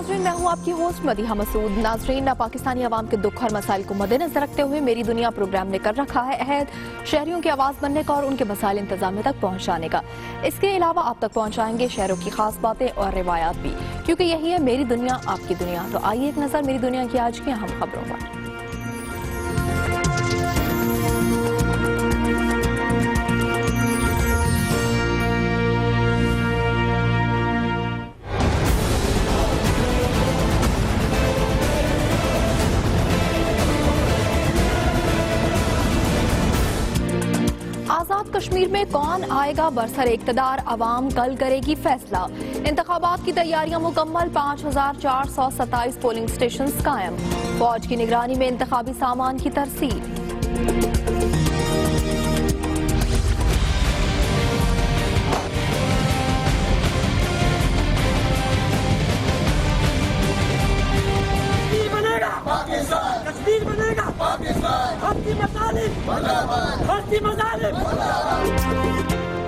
नाज़रीन, मैं हूँ आपकी होस्ट मदीहा मसूद। नाज़रीन, पाकिस्तानी अवाम के दुख और मसाइल को मद्देनजर रखते हुए मेरी दुनिया प्रोग्राम ने कर रखा है अहद शहरियों की आवाज़ बनने का और उनके मसाइल इंतजाम तक पहुँचाने का। इसके अलावा आप तक पहुँचाएंगे शहरों की खास बातें और रिवायात भी, क्योंकि यही है मेरी दुनिया आपकी दुनिया। तो आइए एक नज़र मेरी दुनिया की आज की अहम खबरों पर। आजाद कश्मीर में कौन आएगा बरसर इक़्तिदार, अवाम कल करेगी फैसला। इंतखाबात की तैयारियां मुकम्मल, 5427 पोलिंग स्टेशन कायम। फौज की निगरानी में इंतखाबी सामान की तरसील। कश्मीर बनेगा पाकिस्तान,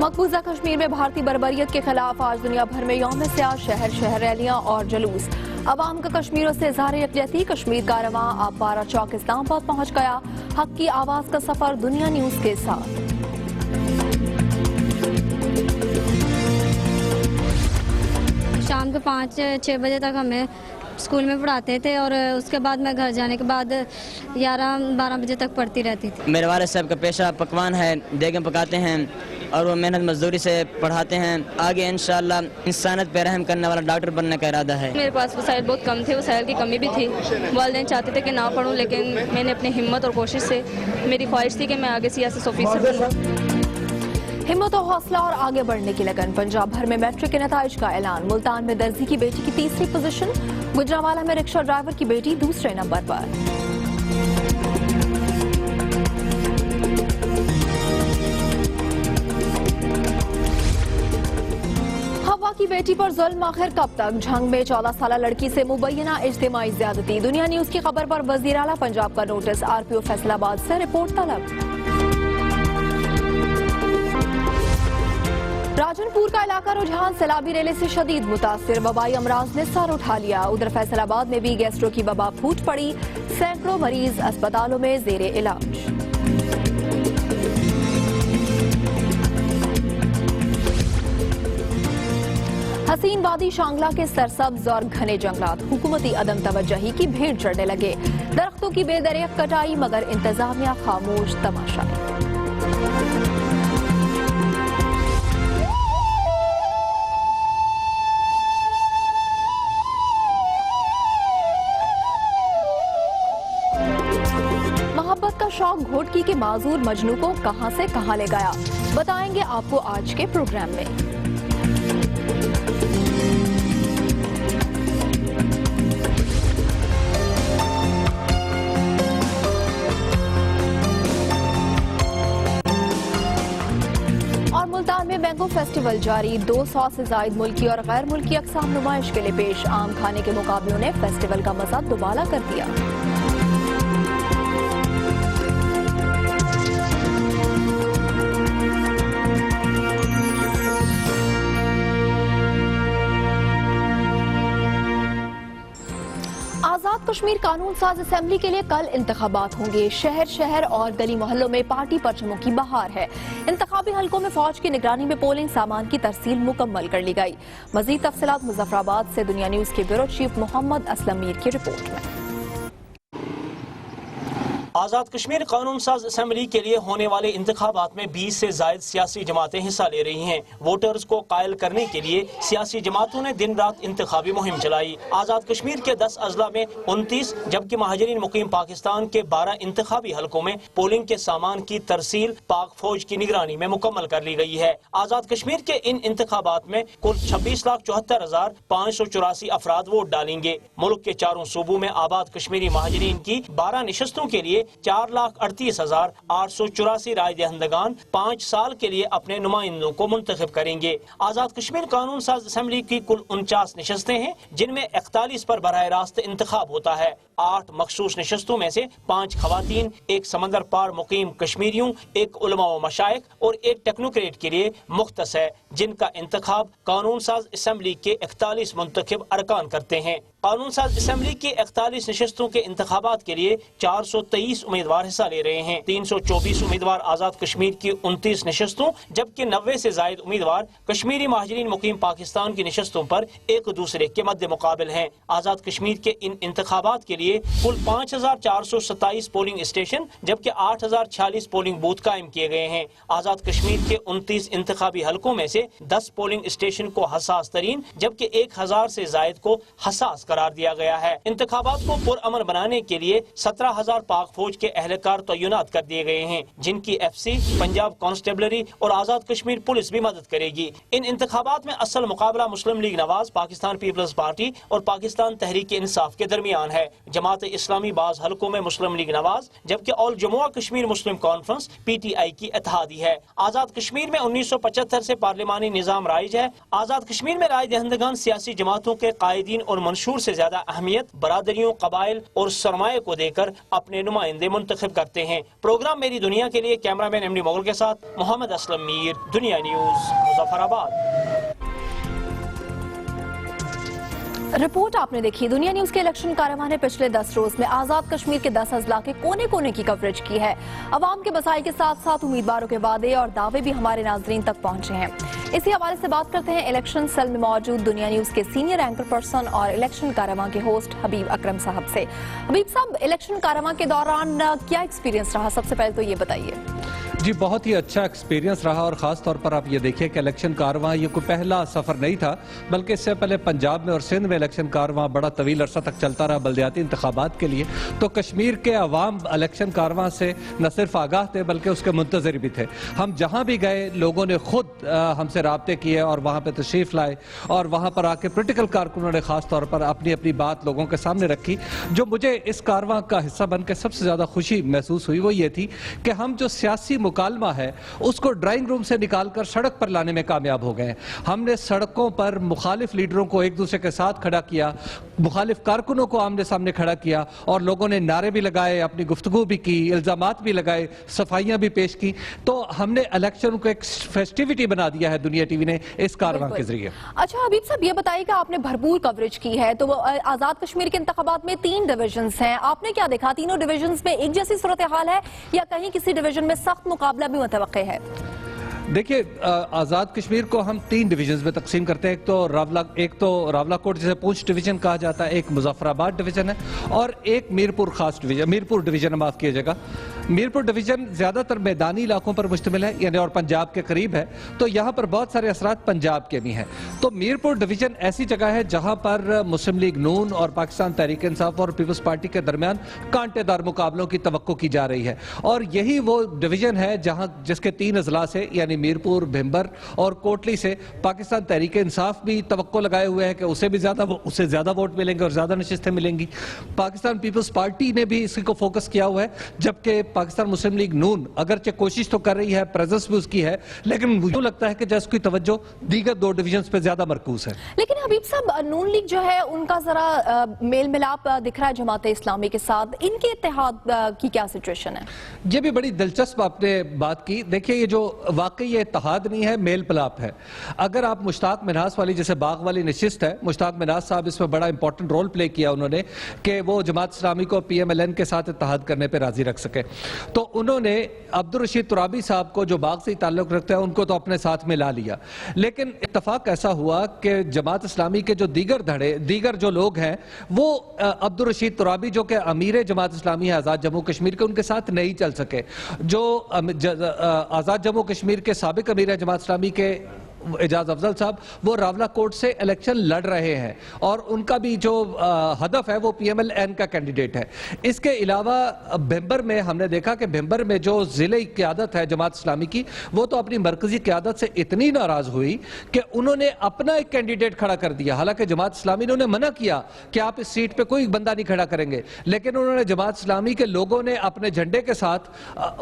मकबूजा कश्मीर में भारतीय बर्बरियत के खिलाफ आज दुनिया भर में यौम सियाह, शहर शहर रैलियां और जुलूस। अवाम का कश्मीरों से इज़हार यकजहती, कश्मीर का रवां आप 12 चौक इस्लामाबाद पहुंच गया। हक की आवाज का सफर दुनिया न्यूज के साथ। शाम के 5-6 बजे तक हमें स्कूल में पढ़ाते थे और उसके बाद मैं घर जाने के बाद 11-12 बजे तक पढ़ती रहती थी। मेरे वालिद साहब का पेशा पकवान है, देगें पकाते हैं और वो मेहनत मजदूरी से पढ़ाते हैं। आगे इंशाअल्लाह इंसानियत पे रहम करने वाला डॉक्टर बनने का इरादा है। मेरे पास वसाइल बहुत कम थे, वसाइल की कमी भी थी। वालिदैन चाहते थे कि ना पढ़ूं, लेकिन मैंने अपनी हिम्मत और कोशिश से, मेरी ख्वाहिश थी कि मैं आगे सियासत ऑफिसर बनूं। हिम्मत और हौसला और आगे बढ़ने की लगन। पंजाब भर में मैट्रिक के नताइज का ऐलान। मुल्तान में दर्जी की बेटी की तीसरी पोजीशन, गुजरांवाला में रिक्शा ड्राइवर की बेटी दूसरे नंबर पर। हवा की बेटी पर जुल्म आखिर कब तक? झंग में 14 साल लड़की से मुबैना इज्तिमाई ज्यादती। दुनिया न्यूज की खबर पर वजीर आला पंजाब का नोटिस, आरपीओ फैसलाबाद से रिपोर्ट तलब। राजनपुर का इलाका रुझान सैलाबी रेले से शदीद मुतासिर, वबाई अमराज ने सर उठा लिया। उधर फैसलाबाद में भी गैस्ट्रो की वबा फूट पड़ी, सैकड़ों मरीज अस्पतालों में जेरे इलाज। हसीन वादी शांगला के सरसब्ज और घने जंगलात हुकूमती अदम तवज्जही की भेंट चढ़ने लगे। दरख्तों की बेदरेक कटाई मगर इंतजामिया खामोश तमाशाई। मोहब्बत का शौक घोटकी के माजूर मजनू को कहां से कहां ले गया, बताएंगे आपको आज के प्रोग्राम में। और मुल्तान में मैंगो फेस्टिवल जारी, 200 से जायद मुल्की और गैर मुल्की अक़साम नुमाइश के लिए पेश। आम खाने के मुकाबलों ने फेस्टिवल का मजा दुबाला कर दिया। आजाद कश्मीर कानून साज असेंबली के लिए कल इंतखाबात होंगे। शहर शहर और गली मोहल्लों में पार्टी परचमों की बहार है। इंतखाबी हलकों में फौज की निगरानी में पोलिंग सामान की तरसील मुकम्मल कर ली गई। मजीद तफसीलात मुजफ्फराबाद से दुनिया न्यूज के ब्यूरो चीफ मोहम्मद असलम मीर की रिपोर्ट में। आजाद कश्मीर कानून साज असेंबली के लिए होने वाले इंतखाबात में 20 से जायद सियासी जमातें हिस्सा ले रही हैं। वोटर्स को कायल करने के लिए सियासी जमातों ने दिन रात इंतखाबी मुहिम चलाई। आजाद कश्मीर के 10 अजला में 29 जबकि महाजरीन मुकीम पाकिस्तान के 12 इंतखाबी हलकों में पोलिंग के सामान की तरसील पाक फौज की निगरानी में मुकम्मल कर ली गई है। आजाद कश्मीर के इन इंतखाबात में कुल 26,74,584 अफराद वोट डालेंगे। मुल्क के चारों सूबों में आबाद कश्मीरी महाजरीन की 12 निशस्तों के लिए 4,38,884 राय दहिंदगान 5 साल के लिए अपने नुमाइंदों को मुंतखब करेंगे। आजाद कश्मीर कानून साज असेंबली की कुल 49 निशस्तें हैं, जिनमें 41 पर बराह रास्त इंतखाब होता है। 8 मखसूस निशस्तों में से 5 खवातीन, 1 समंदर पार मुकीम कश्मीरियों, 1 उलमा व मशाइख और 1 टेक्नोक्रेट के लिए मुख्तस है, जिनका इंतखाब कानून साज असेंबली के 41 मुंतखब अरकान करते हैं। قانون ساز اسمبلی کی 41 نشستوں کے انتخابات کے لیے 423 امیدوار حصہ لے رہے ہیں۔ 324 امیدوار آزاد کشمیر کی 29 نشستوں جبکہ 90 سے زائد امیدوار کشمیری مہاجرین مقیم پاکستان کی نشستوں پر ایک دوسرے کے مد مقابل ہیں۔ آزاد کشمیر کے ان انتخابات کے لیے کل 5427 پولنگ اسٹیشن جبکہ 8046 پولنگ بوتھ قائم کیے گئے ہیں۔ آزاد کشمیر کے 29 انتخابی حلقوں میں سے 10 پولنگ اسٹیشن کو حساس ترین جبکہ 1000 سے زائد کو حساس قرار دیا گیا ہے۔ انتخابات کو پرامن بنانے کے لیے 17000 پاک فوج کے اہلکار تعینات کر دیے گئے ہیں جن کی FC، پنجاب کانسٹیبلری اور آزاد کشمیر پولیس بھی مدد کرے گی۔ ان انتخابات میں اصل مقابلہ مسلم لیگ نواز، پاکستان پیپلز پارٹی اور پاکستان تحریک انصاف کے درمیان ہے۔ جماعت اسلامی بعض حلقوں میں مسلم لیگ نواز جبکہ آل جموں کشمیر مسلم کانفرنس PTI کی اتحادی ہے۔ آزاد کشمیر میں 1975 سے پارلیمانی نظام رائج ہے۔ آزاد کشمیر میں رائے دہندگان سیاسی جماعتوں کے قائدین اور منشور سے زیادہ اہمیت برادریوں، قبائل اور سرمایہ کو دے کر اپنے نمائندے منتخب کرتے ہیں۔ پروگرام میری دنیا کے لیے کیمرہ مین MD مغل کے ساتھ محمد اسلم میر، دنیا نیوز، مظفر آباد۔ رپورٹ آپ نے دیکھی۔ دنیا نیوز کے الیکشن کارروائی نے پچھلے 10 روز میں آزاد کشمیر کے 10 اضلاع کے کونے کونے کی کوریج کی ہے۔ عوام کے مسائل کے ساتھ ساتھ امیدواروں کے وعدے اور دعوے بھی ہمارے ناظرین تک پہنچے ہیں۔ اسی حوالے سے بات کرتے ہیں الیکشن سیل میں موجود دنیا نیوز کے سینئر اینکر پرسن اور الیکشن کارروائی کے ہوسٹ حبیب اکرم صاحب سے۔ حبیب صاحب، الیکشن کارروائی کے دوران کیا ایکسپیرینس رہا؟ سب سے پہلے تو یہ بتائیے۔ جی بہت ہی اچھا ایکسپیرینس رہا، اور خاص طور پر آپ یہ دیکھیں کہ الیکشن کارروائی یہ کوئی پہلا سفر نہیں تھا، بلکہ اس سے پہلے پنجاب میں اور سندھ میں الیکشن کارروائی بڑا طویل عرصہ تک چلتا رہا بلدیاتی انتخابات کے لیے۔ تو کشمیر کے عوام الیکشن کارروائی سے نہ صرف آگاہ تھے بلکہ اس کے منتظر بھی تھے۔ ہم جہاں بھی گئے لوگوں نے خود ہم سے رابطے کیے اور وہاں پہ تشریف لائے، اور وہاں پر آ کے پولیٹیکل کارکنوں نے خاص طور پر اپنی اپنی بات لوگوں کے سامنے رکھی۔ جو مجھے اس کارروائی کا حصہ بن کے سب سے زیادہ خوشی محسوس ہوئی وہ یہ تھی کہ ہم جو سیاسی مکالمہ ہے اس کو ڈرائنگ روم سے نکال کر سڑک پر لانے میں کامیاب ہو گئے۔ ہم نے سڑکوں پر مخالف لیڈروں کو ایک دوسرے کے ساتھ کھڑا کیا، مخالف کارکنوں کو آمنے سامنے کھڑا کیا، اور لوگوں نے نعرے بھی لگائے، اپنی گفتگو بھی کی، الزامات بھی لگائے، صفائیاں بھی پیش کی۔ تو ہم نے الیکشن کو ایک فیسٹیوٹی بنا دیا ہے دنیا ٹی وی نے اس کارروائی کے ذریعے۔ اچھا حبیب صاحب، یہ بتائیے کہ آپ نے بھرپور کوریج کی ہے، تو آزاد کشمیر کے انتخابات میں 3 ڈویژنز ہیں، آپ نے کیا دیکھا؟ تینوں ڈویژنز میں ایک جیسی صورتحال ہے یا کہیں کسی ڈویژن میں سخت مقابلہ بھی متوقع ہے؟ دیکھیے، آزاد کشمیر کو ہم 3 ڈویژنز میں تقسیم کرتے ہیں۔ ایک تو راولہ کوٹ جسے پونچھ ڈویژن کہا جاتا ہے، ایک مظفر آباد ڈویژن ہے، اور ایک میرپور ڈویژن معاف کیجیے گا۔ میرپور ڈویژن زیادہ تر میدانی علاقوں پر مشتمل ہے، یعنی اور پنجاب کے قریب ہے، تو یہاں پر بہت سارے اثرات پنجاب کے بھی ہیں۔ تو میرپور ڈویژن ایسی جگہ ہے جہاں پر مسلم لیگ نون اور پاکستان تحریک انصاف اور پیپلز پارٹی کے درمیان کانٹے دار مقابلوں کی توقع کی جا رہی ہے، اور یہی وہ ڈویژن ہے جس کے 3 اضلاع سے، یعنی میرپور، بھمبر اور کوٹلی سے پاکستان تحریک انصاف بھی توقع لگائے ہوئے ہیں کہ اسے زیادہ ووٹ ملیں گے اور زیادہ نشستیں ملیں گی۔ پاکستان پیپلز پارٹی نے بھی اس کو فوکس کیا ہوا ہے، جبکہ پاکستان مسلم لیگ نون اگرچہ کوشش تو کر رہی ہے، پریزنس بھی اس کی ہے، لیکن مجھے لگتا ہے کہ جیسے کوئی توجہ دیگر 2 ڈویژنز پہ زیادہ مرکوز ہے۔ لیکن حبیب صاحب، نون لیگ جو ہے ان کا ذرا میل ملاپ دکھ رہا ہے جماعت اسلامی کے ساتھ، ان کے اتحاد کی کیا سچویشن ہے؟ یہ بھی بڑی دلچسپ آپ نے بات کی۔ دیکھیے، یہ جو واقعی یہ اتحاد نہیں ہے، میل پلاپ ہے۔ اگر آپ مشتاق منہاس والی جیسے باغ والی نشست ہے، مشتاق منہاس صاحب اس میں بڑا امپورٹنٹ رول پلے کیا انہوں نے کہ وہ جماعت اسلامی کو PMLN کے ساتھ اتحاد کرنے پہ راضی رکھ سکے۔ تو انہوں نے عبدالرشید ترابی صاحب کو جو باغ سے تعلق رکھتے ہیں ان کو تو اپنے ساتھ ملا لیا، لیکن اتفاق ایسا ہوا کہ جماعت اسلامی کے جو دیگر جو لوگ ہیں وہ عبدالرشید ترابی جو کہ امیر جماعت اسلامی ہے آزاد جموں کشمیر کے، ان کے ساتھ نہیں چل سکے۔ جو آزاد جموں کشمیر کے سابق امیر ہے جماعت اسلامی کے اعجاز افضل صاحب، وہ راولہ کوٹ سے الیکشن لڑ رہے ہیں، اور ان کا بھی جو ہدف ہے وہ PMLN کا کینڈیڈیٹ ہے۔ اس کے علاوہ بھمبر میں ہم نے دیکھا کہ بھمبر میں جو ضلعی قیادت ہے جماعت اسلامی کی، وہ تو اپنی مرکزی قیادت سے اتنی ناراض ہوئی کہ انہوں نے اپنا ایک کینڈیڈیٹ کھڑا کر دیا۔ حالانکہ جماعت اسلامی نے انہیں منع کیا کہ آپ اس سیٹ پہ کوئی بندہ نہیں کھڑا کریں گے، لیکن انہوں نے جماعت اسلامی کے لوگوں نے اپنے جھنڈے کے ساتھ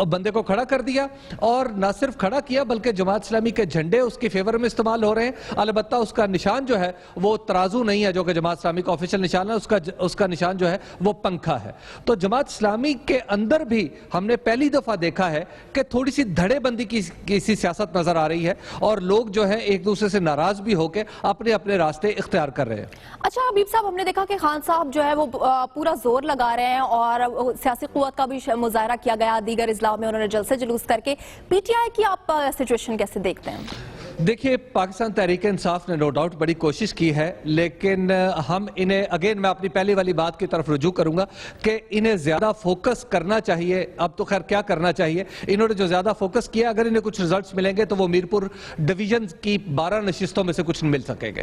بندے کو کھڑا کر دیا، اور نہ صرف کھڑا کیا بلکہ جماعت اسلامی کے جھنڈے اس کی فیور سرور میں استعمال ہو رہے ہیں. البتہ اس کا نشان جو ہے وہ ترازو نہیں ہے جو کہ جماعت اسلامی کا آفیشیل نشان ہے, اس کا نشان جو ہے وہ پنکھا ہے. تو جماعت اسلامی کے اندر بھی ہم نے پہلی دفعہ دیکھا ہے کہ تھوڑی سی دھڑے بندی کی سی سیاست نظر آ رہی ہے, اور لوگ جو ہے ایک دوسرے سے ناراض بھی ہو کے اپنے اپنے راستے اختیار کر رہے ہیں. اچھا حبیب صاحب, ہم نے دیکھا کہ خان صاحب جو ہے وہ پورا زور لگا رہے ہیں اور سیاسی قوت کا بھی مظاہرہ کیا گیا دیگر اضلاع میں, انہوں نے جلسے جلوس کر کے. پی ٹی آئی کی آپ سچویشن کیسے دیکھتے ہیں؟ دیکھیے, پاکستان تحریک انصاف نے نو ڈاؤٹ بڑی کوشش کی ہے, لیکن ہم انہیں اگین میں اپنی پہلی والی بات کی طرف رجوع کروں گا کہ انہیں زیادہ فوکس کرنا چاہیے. اب تو خیر کیا کرنا چاہیے, انہوں نے جو زیادہ فوکس کیا, اگر انہیں کچھ ریزلٹس ملیں گے تو وہ میرپور ڈویژن کی 12 نشستوں میں سے کچھ مل سکیں گے.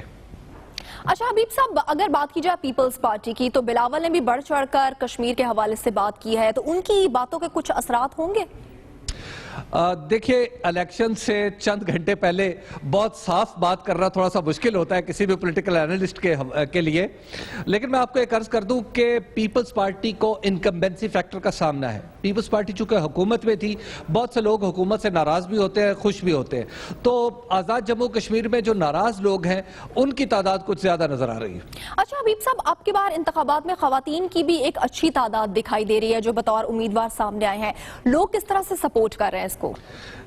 اچھا حبیب صاحب, اگر بات کی جائے پیپلز پارٹی کی, تو بلاول نے بھی بڑھ چڑھ کر کشمیر کے حوالے سے بات کی ہے, تو ان کی باتوں کے کچھ اثرات ہوں گے؟ دیکھیے, الیکشن سے چند گھنٹے پہلے بہت صاف بات کرنا تھوڑا سا مشکل ہوتا ہے کسی بھی پولیٹیکل اینالسٹ کے لیے, لیکن میں آپ کو ایک عرض کر دوں کہ پیپلز پارٹی کو انکمبینسی فیکٹر کا سامنا ہے. پیپلز پارٹی چونکہ حکومت میں تھی, بہت سے لوگ حکومت سے ناراض بھی ہوتے ہیں, خوش بھی ہوتے ہیں, تو آزاد جموں کشمیر میں جو ناراض لوگ ہیں ان کی تعداد کچھ زیادہ نظر آ رہی ہے. اچھا حبیب صاحب, آپ کے بار انتخابات میں خواتین کی بھی ایک اچھی تعداد دکھائی دے رہی ہے جو بطور امیدوار سامنے آئے ہیں, لوگ کس طرح سے سپورٹ کر رہے ہیں اس کو؟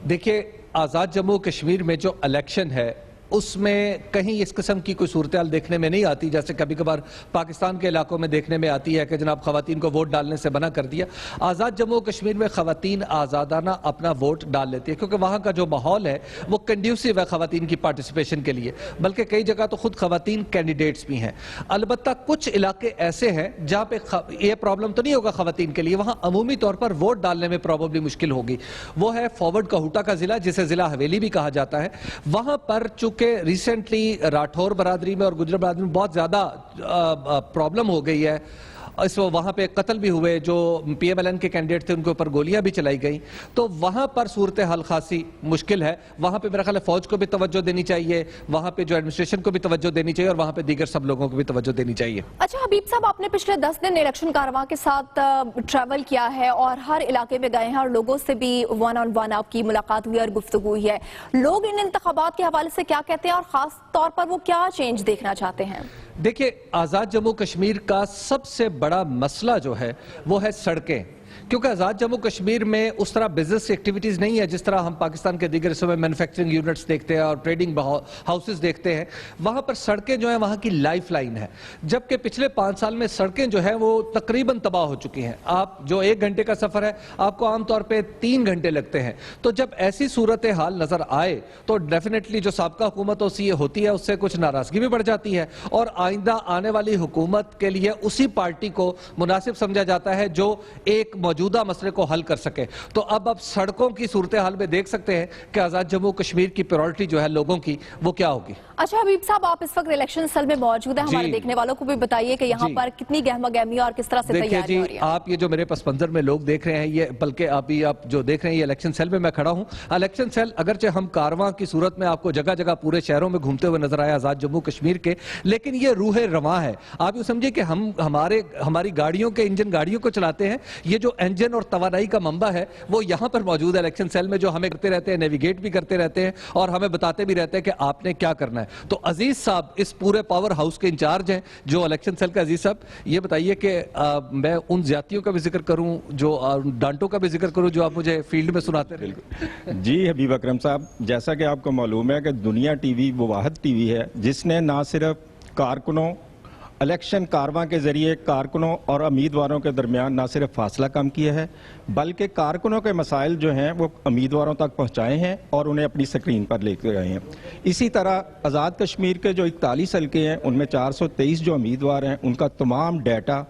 دیکھیے, آزاد جموں کشمیر میں جو الیکشن ہے اس میں کہیں اس قسم کی کوئی صورتحال دیکھنے میں نہیں آتی جیسے کبھی کبھار پاکستان کے علاقوں میں دیکھنے میں آتی ہے کہ جناب خواتین کو ووٹ ڈالنے سے منع کر دیا. آزاد جموں کشمیر میں خواتین آزادانہ اپنا ووٹ ڈال لیتی ہے کیونکہ وہاں کا جو ماحول ہے وہ کنڈیوسیو ہے خواتین کی پارٹیسپیشن کے لیے, بلکہ کئی جگہ تو خود خواتین کینڈیڈیٹس بھی ہیں. البتہ کچھ علاقے ایسے ہیں جہاں پہ یہ پرابلم تو نہیں ہوگا خواتین کے لیے, وہاں عمومی طور پر ووٹ ڈالنے میں پرابیبلی مشکل ہوگی. وہ ہے فارورڈ کہوٹا کا ضلع جسے ضلع حویلی بھی کہا جاتا ہے. وہاں پر چونکہ ریسنٹلی راٹھور برادری میں اور گجر برادری میں بہت زیادہ پرابلم ہو گئی ہے, وہاں پہ قتل بھی ہوئے, جو پی ایم ایل این کے کینڈیڈیٹ تھے ان کے اوپر گولیاں بھی چلائی گئیں, تو وہاں پر صورتحال خاصی مشکل ہے. وہاں پہ میرا خیال ہے فوج کو بھی توجہ دینی چاہیے, وہاں پہ جو ایڈمنسٹریشن کو بھی توجہ دینی چاہیے, اور وہاں پہ دیگر سب لوگوں کو بھی توجہ دینی چاہیے. اچھا حبیب صاحب, آپ نے پچھلے 10 دن الیکشن کارواں کے ساتھ ٹریول کیا ہے اور ہر علاقے میں گئے ہیں اور لوگوں سے بھی ون آن ون آپ کی ملاقات ہوئی اور گفتگو ہوئی ہے. لوگ ان انتخابات کے حوالے سے کیا کہتے ہیں اور خاص طور پر وہ کیا چینج دیکھنا چاہتے ہیں؟ دیکھیں, آزاد جموں کشمیر کا سب سے بڑا مسئلہ جو ہے وہ ہے سڑکیں, کیونکہ آزاد جموں کشمیر میں اس طرح بزنس ایکٹیویٹیز نہیں ہے جس طرح ہم پاکستان کے دیگر حصوں میں مینوفیکچرنگ یونٹس دیکھتے ہیں اور ٹریڈنگ ہاؤسز دیکھتے ہیں. وہاں پر سڑکیں جو ہیں وہاں کی لائف لائن ہے, جبکہ پچھلے 5 سال میں سڑکیں جو ہیں وہ تقریباً تباہ ہو چکی ہیں. آپ جو 1 گھنٹے کا سفر ہے آپ کو عام طور پہ 3 گھنٹے لگتے ہیں. تو جب ایسی صورتحال نظر آئے تو ڈیفینیٹلی جو سابقہ حکومت ہوتی ہے اس سے کچھ ناراضگی بھی بڑھ جاتی ہے, اور آئندہ آنے والی حکومت کے لیے اسی پارٹی کو مناسب سمجھا جاتا ہے جو ایک موجودہ مسئلے کو حل کر سکے. تو اب سڑکوں کی صورتحال میں دیکھ سکتے ہیں کہ آزاد جموں کشمیر کی پرائورٹی جو ہے لوگوں کی وہ کیا ہوگی. اچھا حبیب صاحب, آپ اس وقت الیکشن سیل میں موجود ہیں, ہمارے دیکھنے والوں کو بھی بتائیے کہ یہاں پر کتنی گہما گہمی اور کس طرح سے تیاری ہو رہی ہے. آپ یہ جو میرے پس منظر میں لوگ دیکھ رہے ہیں, یہ بلکہ آپ جو دیکھ رہے ہیں یہ الیکشن سیل میں میں کھڑا ہوں. الیکشن سیل اگرچہ ہم کارواں کی صورت میں آپ کو جگہ جگہ پورے شہروں میں گھومتے ہوئے نظر آیا آزاد جموں کشمیر کے, لیکن یہ روح رواں ہے. آپ یہ سمجھے کہ ہماری گاڑیوں کے انجن گاڑیوں کو چلاتے ہیں, یہ جو انجن اور توانائی کا منبع ہے وہ یہاں پر موجود ہے الیکشن سیل میں, جو ہمیں کرتے رہتے ہیں, نیویگیٹ بھی کرتے رہتے ہیں اور ہمیں بتاتے بھی رہتے ہیں کہ آپ نے کیا کرنا ہے. تو عزیز صاحب اس پورے پاور ہاؤس کے انچارج ہیں جو الیکشن سیل کا. عزیز صاحب یہ بتائیے کہ میں ان زیادتیوں کا بھی ذکر کروں, جو ڈانٹوں کا بھی ذکر کروں جو آپ مجھے فیلڈ میں سناتے رہے. جی حبیب اکرم صاحب, جیسا کہ آپ کو معلوم ہے کہ دنیا ٹی وی وہ واحد ٹی وی ہے جس نے نہ صرف کارکنوں الیکشن کارواں کے ذریعے کارکنوں اور امیدواروں کے درمیان نہ صرف فاصلہ کم کیا ہے بلکہ کارکنوں کے مسائل جو ہیں وہ امیدواروں تک پہنچائے ہیں اور انہیں اپنی سکرین پر لے کے گئے ہیں. اسی طرح آزاد کشمیر کے جو 41 حلقے ہیں ان میں 423 جو امیدوار ہیں ان کا تمام ڈیٹا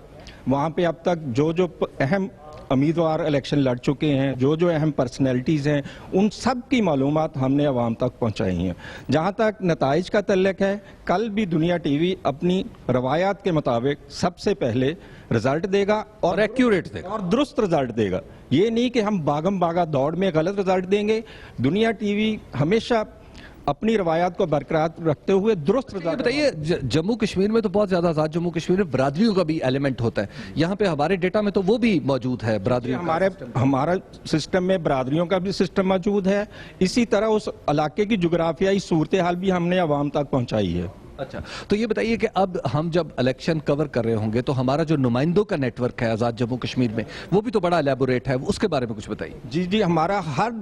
وہاں پہ اب تک جو اہم امیدوار الیکشن لڑ چکے ہیں, جو اہم پرسنالٹیز ہیں, ان سب کی معلومات ہم نے عوام تک پہنچائی ہیں. جہاں تک نتائج کا تعلق ہے, کل بھی دنیا ٹی وی اپنی روایات کے مطابق سب سے پہلے رزلٹ دے گا اور ایکیوریٹ دے گا اور درست رزلٹ دے گا. یہ نہیں کہ ہم باغم باغا دوڑ میں غلط رزلٹ دیں گے. دنیا ٹی وی ہمیشہ अपनी रवायात को बरकरार रखते हुए दुरुस्त ये बताइए, जम्मू कश्मीर में तो बहुत ज्यादा आजाद जम्मू कश्मीर में बरादरियों का भी एलिमेंट होता है, यहाँ पे हमारे डेटा में तो वो भी मौजूद है बरादरियों का। हमारा सिस्टम में बरादरियों का भी सिस्टम मौजूद है। इसी तरह उस इलाके की जुग्राफियाई सूरत हाल भी हमने अवाम तक पहुंचाई है। अच्छा, तो ये बताइए कि अब हम जब इलेक्शन कवर कर रहे होंगे तो हमारा जो नुमाइंदों का नेटवर्क है आजाद जम्मू कश्मीर में, वो भी तो बड़ा एलैबोरेट है, उसके बारे में कुछ बताइए। जी जी, हमारा हर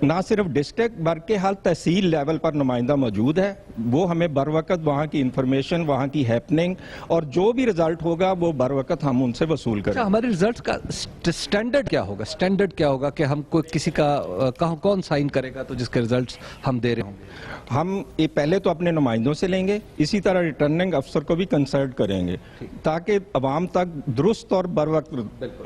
ना सिर्फ डिस्ट्रिक्ट बल्कि हर तहसील लेवल पर नुमाइंदा मौजूद है। वो हमें बर वक्त वहाँ की इंफॉर्मेशन, वहाँ की हैपनिंग और जो भी रिजल्ट होगा वो बर वक्त हम उनसे वसूल करें। अच्छा, हमारे रिजल्ट का स्टैंडर्ड क्या होगा? स्टैंडर्ड क्या होगा कि हम कोई किसी का कौन साइन करेगा तो जिसके रिजल्ट्स हम दे रहे होंगे? हम ये पहले तो अपने नुमाइंदों से लेंगे, इसी तरह रिटर्निंग अफसर को भी कंसल्ट करेंगे ताकि अवाम तक दुरुस्त और बर वक्त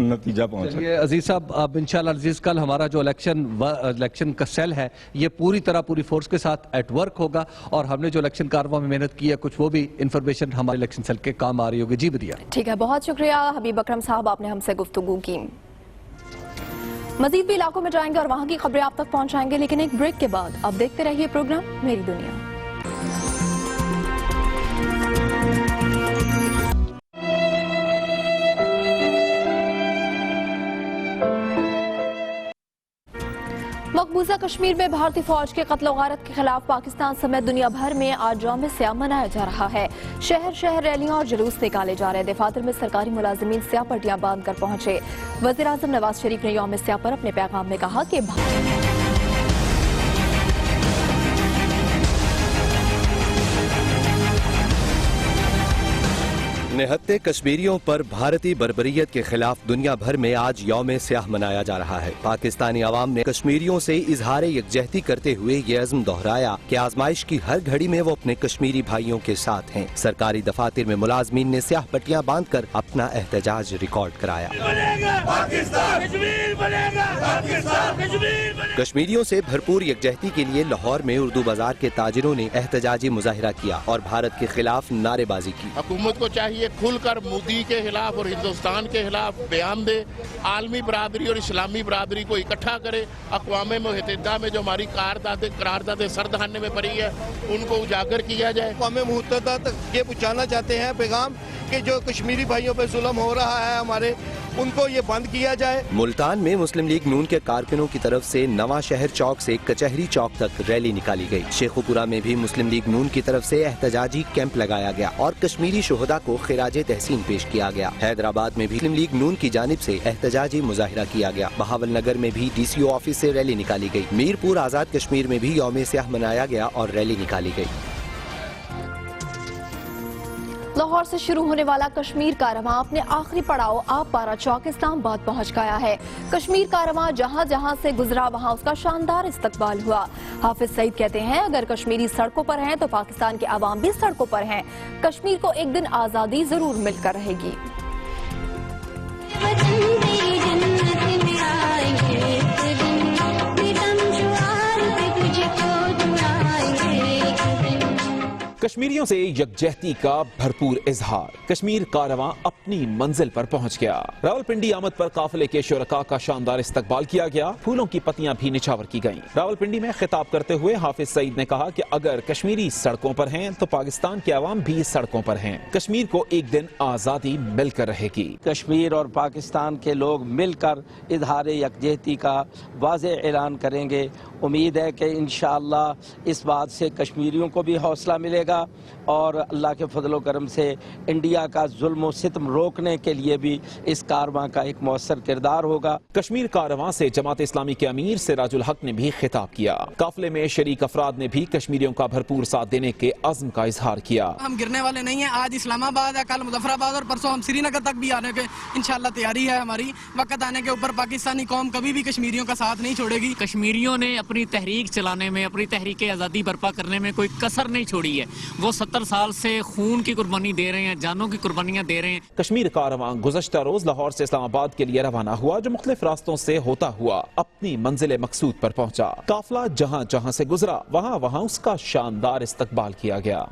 नतीजा पहुँचे। चलिए अजीज साहब, अब इंशाल्लाह अजीज कल हमारा जो इलेक्शन का सेल है ये पूरी फोर्स के साथ एट वर्क होगा और हमने जो इलेक्शन कारवां में मेहनत की है कुछ वो भी इंफॉर्मेशन हमारे इलेक्शन सेल के काम आ रही होगी। जी बदिया। ठीक है, बहुत शुक्रिया हबीब अकरम साहब, आपने हमसे गुफ्तगू की। मजीद भी इलाकों में जाएंगे और वहां की खबरें आप तक पहुंचाएंगे, लेकिन एक ब्रेक के बाद अब देखते रहिए प्रोग्राम मेरी दुनिया। मकबूजा कश्मीर में भारतीय फौज के कत्ल गारत के खिलाफ पाकिस्तान समेत दुनिया भर में आज यौम स्याह मनाया जा रहा है। शहर शहर रैलियां और जुलूस निकाले जा रहे हैं। दफातर में सरकारी मुलाजिमीन स्याह पट्टियां बांध कर पहुंचे। वज़ीर आज़म नवाज शरीफ ने यौम स्याह पर अपने पैगाम में कहा कि निहत्ते कश्मीरियों पर भारतीय बर्बरियत के खिलाफ दुनिया भर में आज यौम स्याह मनाया जा रहा है। पाकिस्तानी अवाम ने कश्मीरियों से इजहार यकजहती करते हुए ये अज़्म दोहराया कि आजमाइश की हर घड़ी में वो अपने कश्मीरी भाइयों के साथ हैं। सरकारी दफातर में मुलाजमीन ने स्याह पट्टियां बांध कर अपना एहतजाज रिकॉर्ड कराया। कश्मीरियों से भरपूर यकजहती के लिए लाहौर में उर्दू बाजार के ताजिरों ने एहतजाजी मुजाहिरा किया और भारत के खिलाफ नारेबाजी की। हुकूमत को चाहिए खुलकर मोदी के खिलाफ और हिंदुस्तान के खिलाफ बयान दे, आलमी बरादरी और इस्लामी बरादरी को इकट्ठा करे, अक़वाम मुत्तहिदा में जो हमारी करारदादें सरदहाने में पड़ी है उनको उजागर किया जाए। अक़वाम मुत्तहिदा तक ये पहुँचाना चाहते हैं पैगाम कि जो कश्मीरी भाइयों पर जुल्म हो रहा है हमारे, उनको ये बंद किया जाए। मुल्तान में मुस्लिम लीग नून के कारकुनों की तरफ से नवा शहर चौक से कचहरी चौक तक रैली निकाली गई। शेखुपुरा में भी मुस्लिम लीग नून की तरफ से एहतजाजी कैंप लगाया गया और कश्मीरी शुहदा को खिराजे तहसीन पेश किया गया। हैदराबाद में भी मुस्लिम लीग नून की जानिब से एहतजाजी मुजाहिरा किया गया। बहावल नगर में भी DCO ऑफिस से रैली निकाली गई। मीरपुर आजाद कश्मीर में भी यौम स्याह मनाया गया और रैली निकाली गई। लाहौर से शुरू होने वाला कश्मीर कारवां अपने आखिरी पड़ाव आप पारा चौक इस्लामाबाद पहुंच गया है। कश्मीर कारवां जहां जहां से गुजरा वहां उसका शानदार इस्तकबाल हुआ। हाफिज सईद कहते हैं अगर कश्मीरी सड़कों पर हैं तो पाकिस्तान के अवाम भी सड़कों पर हैं। कश्मीर को एक दिन आजादी जरूर मिलकर रहेगी। कश्मीरियों से यकजहती का भरपूर इजहार। कश्मीर कारवां अपनी मंजिल पर पहुंच गया। रावलपिंडी आमद पर काफिले के शुरका का शानदार इस्तकबाल किया गया। फूलों की पत्तियां भी निछावर की गईं। रावलपिंडी में खिताब करते हुए हाफिज सईद ने कहा कि अगर कश्मीरी सड़कों पर हैं तो पाकिस्तान के अवाम भी सड़कों पर हैं। कश्मीर को एक दिन आजादी मिलकर रहेगी। कश्मीर और पाकिस्तान के लोग मिलकर इजहार यकजहती का वाज़े ऐलान करेंगे। उम्मीद है कि इंशाअल्लाह इस बात से कश्मीरियों को भी हौसला मिलेगा और अल्लाह के फजल करम से इंडिया का जुल्म सितम रोकने के लिए भी इस कारवां का एक मौसर किरदार होगा। कश्मीर कारवां से जमात इस्लामी के अमीर सिराजुल हक ने भी खिताब किया। काफिले में शरीक अफराद ने भी कश्मीरियों का भरपूर साथ देने के अज़्म का इजहार किया। हम गिरने वाले नहीं हैं। आज इस्लामाबाद है, कल मुजफ्फराबाद और परसों हम श्रीनगर तक भी आने के इंशाअल्लाह तैयारी है हमारी। वक्त आने के ऊपर पाकिस्तानी कौम कभी भी कश्मीरियों का साथ नहीं छोड़ेगी। कश्मीरियों ने अपनी तहरीक चलाने में, अपनी तहरीक आज़ादी बर्पा करने में कोई कसर नहीं छोड़ी है। वो 70 साल से खून की कुर्बानी दे रहे हैं, जानों की कुर्बानियां दे रहे हैं। कश्मीर कारवां गुज़श्ता रोज लाहौर से इस्लामाबाद के लिए रवाना हुआ, जो मुख्तलिफ रास्तों से होता हुआ अपनी मंजिल मकसूद पर पहुंचा। काफिला जहां जहां से गुजरा वहां वहां उसका शानदार इस्तकबाल किया गया।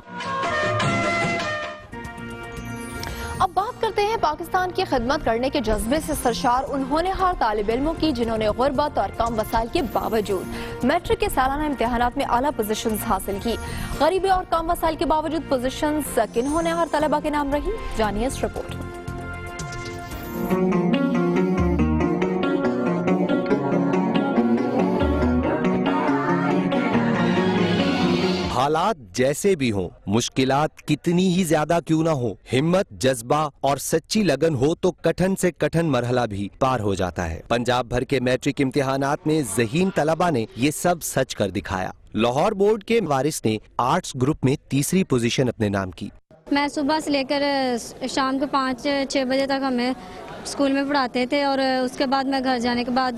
अब बात करते करते हैं पाकिस्तान की खिदमत करने के जज्बे से सरशार उन होनहार तालिब इल्मों की जिन्होंने गुर्बत और कम वसाइल के बावजूद मैट्रिक के सालाना इम्तिहानात में आला पोजीशंस हासिल की। गरीबी और कम वसाइल के बावजूद पोजीशंस किन होनहार तलबा के नाम रही, जानिए इस रिपोर्ट में। हालात जैसे भी हों, मुश्किलात कितनी ही ज्यादा क्यों ना हो, हिम्मत, जज्बा और सच्ची लगन हो तो कठिन से कठिन मरहला भी पार हो जाता है। पंजाब भर के मैट्रिक इम्तिहानात में ज़हीन तलबा ने ये सब सच कर दिखाया। लाहौर बोर्ड के वारिस ने आर्ट्स ग्रुप में तीसरी पोजीशन अपने नाम की। मैं सुबह से लेकर शाम के 5-6 बजे तक हमें स्कूल में पढ़ाते थे और उसके बाद मैं घर जाने के बाद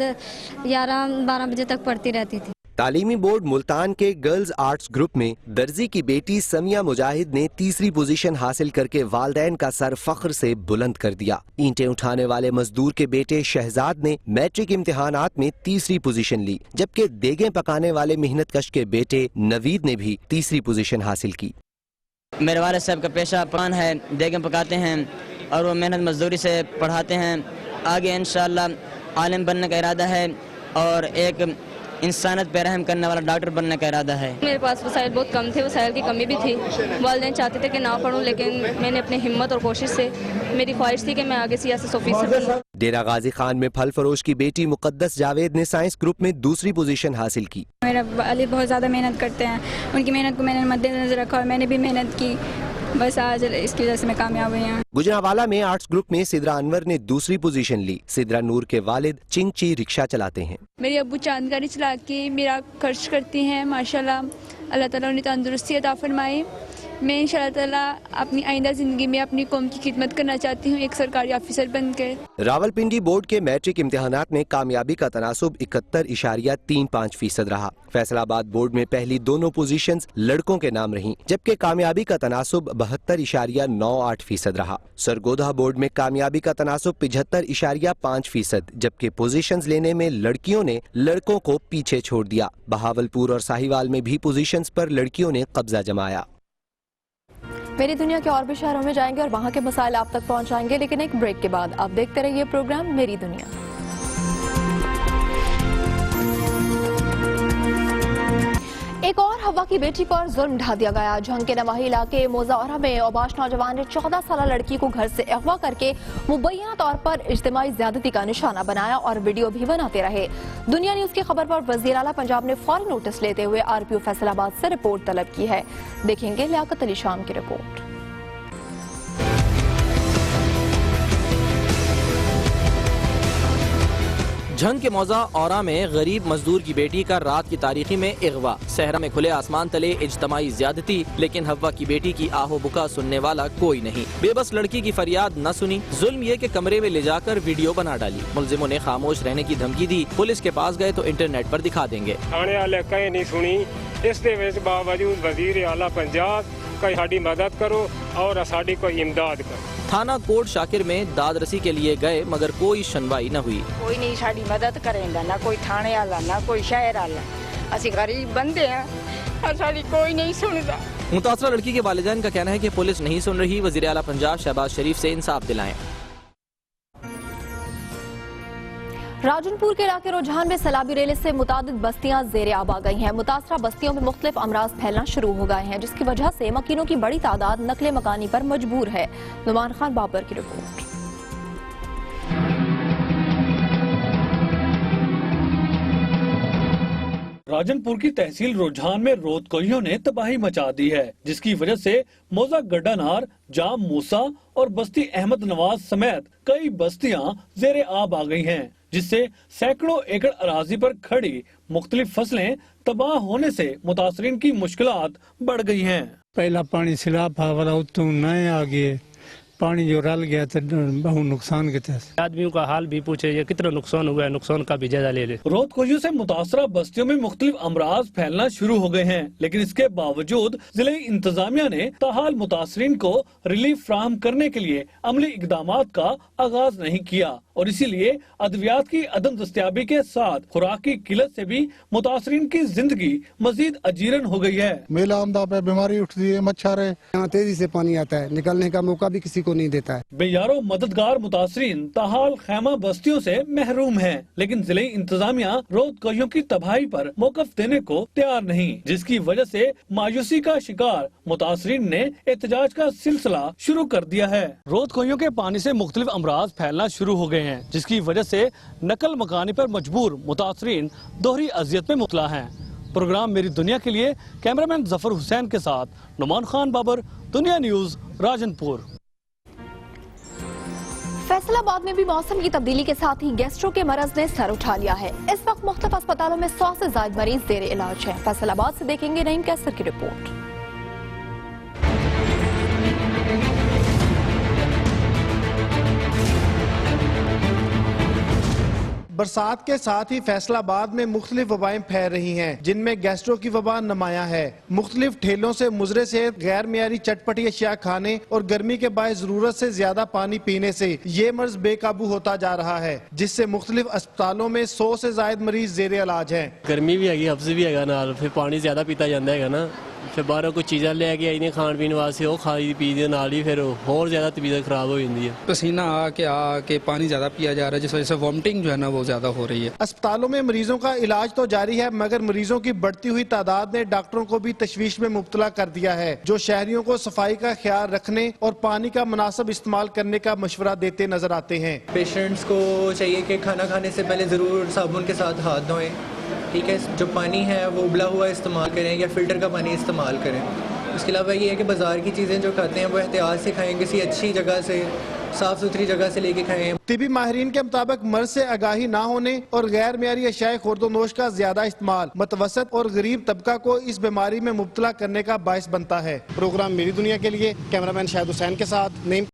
11-12 बजे तक पढ़ती रहती थी। तालीमी बोर्ड मुल्तान के गर्ल्स आर्ट्स ग्रुप में दर्जी की बेटी समिया मुजाहिद ने तीसरी पोजीशन हासिल करके वालदैन का सर फख्र से बुलंद कर दिया। ईंटें उठाने वाले मजदूर के बेटे शहजाद ने मैट्रिक इम्तिहानात में तीसरी पोजीशन ली, जबकि देगें पकाने वाले मेहनत कश के बेटे नवीद ने भी तीसरी पोजीशन हासिल की। मेरे वालिद साहब का पेशा पान है, देगें पकाते हैं और वो मेहनत मजदूरी से पढ़ाते हैं। आगे इंशाअल्लाह आलिम बनने का इरादा है और एक इंसानियत पे रहम करने वाला डॉक्टर बनने का इरादा है। मेरे पास वसाइल बहुत कम थे, वसाइल की कमी भी थी। वालिदैन चाहते थे कि ना पढूं, लेकिन मैंने अपनी हिम्मत और कोशिश से, मेरी ख्वाहिश थी कि मैं आगे सियासत ऑफिसर बनूं। डेरा गाजी खान में फल फरोश की बेटी मुकद्दस जावेद ने साइंस ग्रुप में दूसरी पोजीशन हासिल की। मेरा वालिद बहुत ज़्यादा मेहनत करते हैं, उनकी मेहनत को मैंने मद्देनजर रखा और मैंने भी मेहनत की, बस आज इसकी वजह से मैं कामयाब हुई हूँ। गुजरावाला में आर्ट्स ग्रुप में सिद्रा अनवर ने दूसरी पोजीशन ली। सिद्रा नूर के वालिद चिंची रिक्शा चलाते हैं। मेरी अब्बू चांद गाड़ी चला के मेरा खर्च करती हैं, माशाल्लाह अल्लाह ताला उन्हें तंदुरुस्ती अता फरमाए। मैं इंशाअल्लाह ताला अपनी आइंदा जिंदगी में अपनी कौम की खिदमत करना चाहती हूँ, एक सरकारी ऑफिसर बनकर। रावलपिंडी बोर्ड के मैट्रिक इम्तिहानात में कामयाबी का तनासुब 71.35% रहा। फैसलाबाद बोर्ड में पहली दोनों पोजीशंस लड़कों के नाम रहीं, जबकि कामयाबी का तनासुब 72.98% रहा। सरगोधा बोर्ड में कामयाबी का तनासुब 75.5%, जबकि पोजीशंस लेने में लड़कियों ने लड़कों को पीछे छोड़ दिया। बहावलपुर और साहिवाल में भी पोजीशंस पर लड़कियों ने कब्जा जमाया। मेरी दुनिया के और भी शहरों में जाएंगे और वहां के मसाइल आप तक पहुंचाएंगे, लेकिन एक ब्रेक के बाद। आप देखते रहिए प्रोग्राम मेरी दुनिया। एक और हवा की बेटी पर जुल्म ढा दिया गया। झंग के नवाही इलाके मोजावरा में औबाश नौजवान ने 14 साल लड़की को घर से अगवा करके मुबैना तौर पर इज्तिमाई ज्यादती का निशाना बनाया और वीडियो भी बनाते रहे। दुनिया न्यूज की खबर पर वजीर आला पंजाब ने फौरन नोटिस लेते हुए आरपीओ फैसलाबाद से रिपोर्ट तलब की है। देखेंगे लियाकत अली शाम की रिपोर्ट। झंग के मौजा औरा में गरीब मजदूर की बेटी का रात की तारीखी में अगवा। सहरा में खुले आसमान तले इज्तमाई ज्यादती, लेकिन हवा की बेटी की आहो बुका सुनने वाला कोई नहीं। बेबस लड़की की फरियाद न सुनी, जुल्म ये कि कमरे में ले जाकर वीडियो बना डाली। मुलजिमों ने खामोश रहने की धमकी दी। पुलिस के पास गए तो इंटरनेट पर दिखा देंगे। थाने वाले कहीं नहीं सुनी, इस दे विच बावजूद वजीर आला पंजाब कई साडी मदद करो और साडी कोई इमदाद करो। थाना कोट शाकिर में दादरसी के लिए गए मगर कोई सुनवाई न हुई। कोई नहीं साड़ी मदद करेगा, ना कोई थाने वाला ना कोई शहर वाला। असी गरीब बंदे हैं और साड़ी कोई नहीं सुनता। मुतासरा लड़की के वालिदैन का कहना है कि पुलिस नहीं सुन रही। वजीर आला पंजाब शहबाज शरीफ से इंसाफ दिलाएं। राजनपुर के इलाके रुझान में सैलाबी रेले से मुतादिद बस्तियां जेरे आब आ गई हैं। मुतासरा बस्तियों में मुख्तलिफ अमराज फैलना शुरू हो गए हैं, जिसकी वजह से मकीनों की बड़ी तादाद नकले मकानी पर मजबूर है। नुमान खान बाबर की रिपोर्ट। राजनपुर की तहसील रुझान में रोदकोइयों ने तबाही मचा दी है, जिसकी वजह से मोजा गड्डानार, जाम मूसा और बस्ती अहमद नवाज समेत कई बस्तियां जेरे आब आ गई हैं, जिससे सैकड़ों एकड़ अराजी पर खड़ी मुख्तलिफ फसलें तबाह होने से मुतासरीन की मुश्किलात बढ़ गई हैं। पहला पानी सैलाब वाला उत्तम नए आ गए, पानी जो रल गया तो बहुत नुकसान के तहत आदमियों का हाल भी पूछे, ये कितना नुकसान हुआ है, नुकसान का भी जायजा ले ले। रोदकोइयों से मुतासरा बस्तियों में मुख्तलिफ अमराज फैलना शुरू हो गए हैं, लेकिन इसके बावजूद जिले इंतजामिया ने ताहाल मुतासरीन को रिलीफ फ्राहम करने के लिए अमली इकदामात का आगाज नहीं किया और इसीलिए अद्वियात की अदम दस्तयाबी के साथ खुराक की किल्लत से भी मुतासरीन की जिंदगी मजीद अजीरन हो गई है। मेला आमदा पे बीमारी उठती है, मच्छर है, यहाँ तेजी से पानी आता है, निकलने का मौका भी किसी को नहीं देता है। बेयारो मददगार मुतासरीन ताहाल खैमा बस्तियों से महरूम हैं, लेकिन जिले इंतजामिया रोदकोहियों की तबाही पर मौकफ देने को तैयार नहीं, जिसकी वजह से मायूसी का शिकार मुतासरीन ने एहतजाज का सिलसिला शुरू कर दिया है। रोदकोहियों के पानी से मुख्तलिफ अमराज फैलना शुरू हो गए हैं, जिसकी वजह से नकल मकानी पर मजबूर मुतासरीन दोहरी अजियत में मुबतला हैं। प्रोग्राम मेरी दुनिया के लिए कैमरामैन जफर हुसैन के साथ नुमान खान बाबर, दुनिया न्यूज, राजनपुर। फैसलाबाद में भी मौसम की तब्दीली के साथ ही गैस्ट्रो के मरज ने सर उठा लिया है। इस वक्त मुख्तलिफ अस्पतालों में 100 से ज्यादा मरीज जेर इलाज हैं। फैसलाबाद से देखेंगे नईम कैसर की रिपोर्ट। बरसात के साथ ही फैसलाबाद में मुख्तलिफ वबाएं फैल रही हैं, जिनमें गैस्ट्रो की वबा नुमाया है। मुख्तलिफ ठेलों से मुजरे सेहत, गैर मियारी चटपटी अशिया खाने और गर्मी के बायस जरूरत से ज्यादा पानी पीने से ये मर्ज बेकाबू होता जा रहा है, जिससे मुख्तलिफ अस्पतालों में 100 से ज्यादा मरीज जेर इलाज हैं। गर्मी भी हैगी, हफ्ज भी हैगा नाल, फिर पानी ज्यादा पीता जाता है ना, फिर बाहरों कुछ चीज़ां लेके आई ने खाण पीण वास्ते, वो खाई पी दे नाल ही फिर होर ज्यादा तबीयत खराब हो जाती है। पसीना आके पानी ज्यादा पिया जा रहा है, जिस वजह से वॉमिटिंग जो है ना वो ज्यादा हो रही है। अस्पतालों में मरीजों का इलाज तो जारी है, मगर मरीजों की बढ़ती हुई तादाद ने डॉक्टरों को भी तशवीश में मुब्तला कर दिया है, जो शहरियों को सफाई का ख्याल रखने और पानी का मुनासिब इस्तेमाल करने का मशवरा देते नजर आते हैं। पेशेंट्स को चाहिए कि खाना खाने से पहले जरूर साबुन के साथ हाथ धोएं, ठीक है। जो पानी है वो उबला हुआ इस्तेमाल करें या फिल्टर का पानी इस्तेमाल करें। उसके अलावा ये है कि बाजार की चीज़ें जो खाते हैं वो एहतियात से खाएं, किसी अच्छी जगह से, साफ सुथरी जगह से लेके खाएं। तिबी माहिरीन के मुताबिक मर्ज से आगाही ना होने और गैर मियारी अशियाए खुर्दोनोश का ज्यादा इस्तेमाल मुतवसत और गरीब तबका को इस बीमारी में मुब्तला करने का बायस बनता है। प्रोग्राम मेरी दुनिया के लिए कैमरामैन शाहिद हुसैन के साथ नईम।